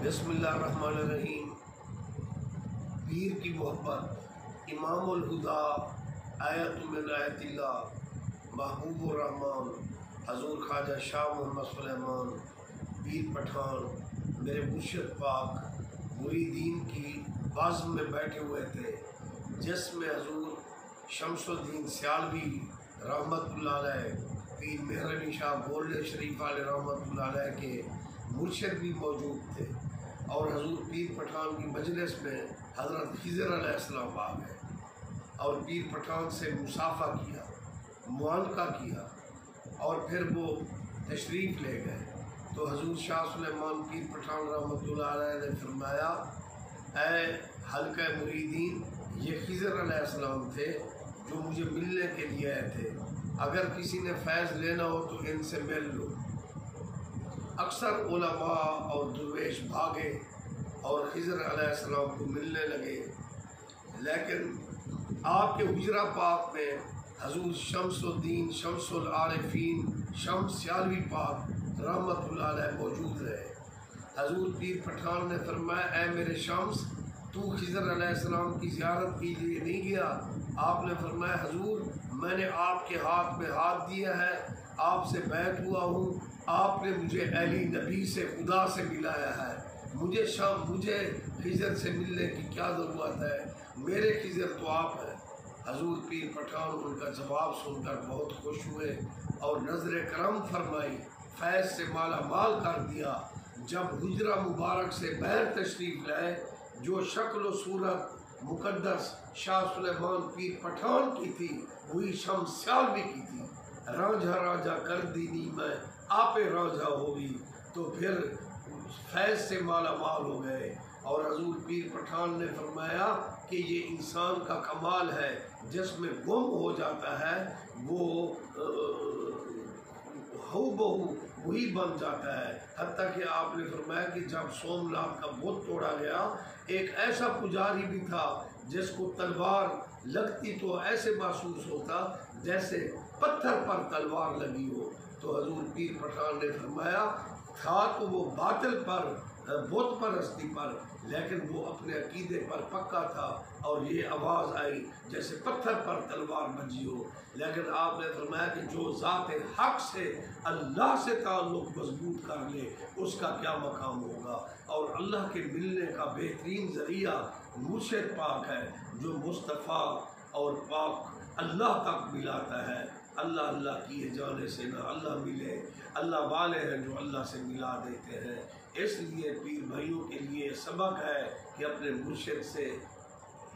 بسم اللہ الرحمن الرحیم۔ پیر کی محبت، امام الہدا، آیت من آیت اللہ، محبوب الرحمان، حضور خواجہ شاہ محمد سلیمان پیر پٹھان میرے مرشد پاک مریدین کی بازم میں بیٹھے ہوئے تھے، جس میں حضور شمس الدین سیالوی رحمت اللہ علیہ، پیر مہر علی شاہ بولے شریف علیہ رحمت اللہ علیہ کے مرشد بھی موجود تھے، اور حضور پیر پٹھان کی مجلس میں حضرت خضر علیہ السلام آ گئے اور پیر پٹھان سے مصافحہ کیا، معانقہ کیا، اور پھر وہ تشریف لے گئے تو حضور شاہ سلیمان پیر پٹھان رحمۃ اللہ علیہ نے فرمایا، اے حلقہ مریدین، یہ خضر علیہ السلام تھے جو مجھے ملنے کے لیے آئے تھے، اگر کسی نے فیض لینا ہو تو ان سے مل لو۔ اکثر علماء اور درویش بھاگے اور خضر علیہ السلام کو ملنے لگے، لیکن آپ کے حجرہ پاک میں حضور شمس الدین شمس العارفین شمس سیالوی پاک رحمت اللہ علیہ موجود رہے۔ حضور پیر پٹھان نے فرمایا، اے میرے شمس، تو خضر علیہ السلام کی زیارت کے لیے نہیں گیا؟ آپ نے فرمایا، حضور میں نے آپ کے ہاتھ میں ہاتھ دیا ہے، آپ سے بیعت ہوا ہوں، آپ نے مجھے علی نبی سے خدا سے ملایا ہے، مجھے خضر سے ملنے کی کیا ضرورت ہے، میرے خضر تو آپ ہیں۔ حضور پیر پٹھان ان کا جواب سن کر بہت خوش ہوئے اور نظر کرم فرمائی، فیض سے مالا مال کر دیا۔ جب حجرہ مبارک سے باہر تشریف لائے، جو شکل و صورت مقدس شاہ سلیمان پیر پٹھان کی تھی وہی شمس سیالوی کی تھی۔ رانجھا راجا کر دینی میں آپ رانجھا ہوگی، تو پھر فیض سے مالا مال ہو گئے۔ اور حضور پیر پٹھان نے فرمایا کہ یہ انسان کا کمال ہے، جس میں گم ہو جاتا ہے وہ ہو بہو وہی بن جاتا ہے۔ حتیٰ کہ آپ نے فرمایا کہ جب سومناتھ کا بت توڑا گیا، ایک ایسا پجاری بھی تھا جس کو تلوار لگتی تو ایسے محسوس ہوتا جیسے پتھر پر تلوار لگی ہو۔ تو حضور پیر پٹھان نے فرمایا، تھا تو وہ باطل پر بت پرستی پر، لیکن وہ اپنے عقیدے پر پکا تھا، اور یہ آواز آئی جیسے پتھر پر تلوار بجی ہو۔ لیکن آپ نے فرمایا کہ جو ذات حق سے اللہ سے تعلق مضبوط کر لے اس کا کیا مقام ہوگا۔ اور اللہ کے ملنے کا بہترین ذریعہ مرشد پاک ہے، جو مصطفیٰ اور پاک اللہ تک ملاتا ہے۔ اللہ اللہ کیے جانے سے نہ اللہ ملے، اللہ والے ہیں جو اللہ سے ملا دیتے ہیں۔ اس لیے پیر بھائیوں کے لیے سبق ہے کہ اپنے مرشد سے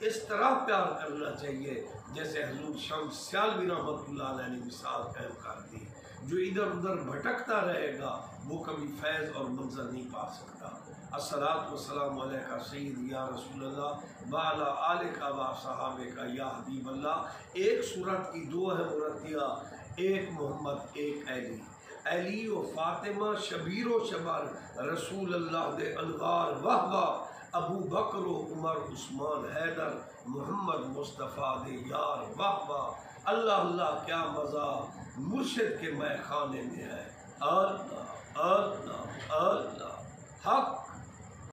اس طرح پیار کرنا چاہیے جیسے حضور شمس سیالوی رحمت اللہ علیہ نے مثال قائم کر دی۔ جو ادھر ادھر بھٹکتا رہے گا وہ کبھی فیض اور منظر نہیں پا سکتا۔ الصلاۃ والسلام علیکہ سید یا رسول اللہ وعلی آلکہ و صحابہ یا حبیب اللہ۔ ایک صورت کی دو ہے مرتیہ، ایک محمد ایک علی، علی و فاطمہ شبیر و شبر، رسول اللہ دے انوار واہ واہ، ابو بکر و عمر عثمان حیدر، محمد مصطفیٰ دے یار واہ واہ۔ اللہ اللہ کیا مزہ مرشد کے مے خانے میں ہے، اللہ اللہ اللہ حق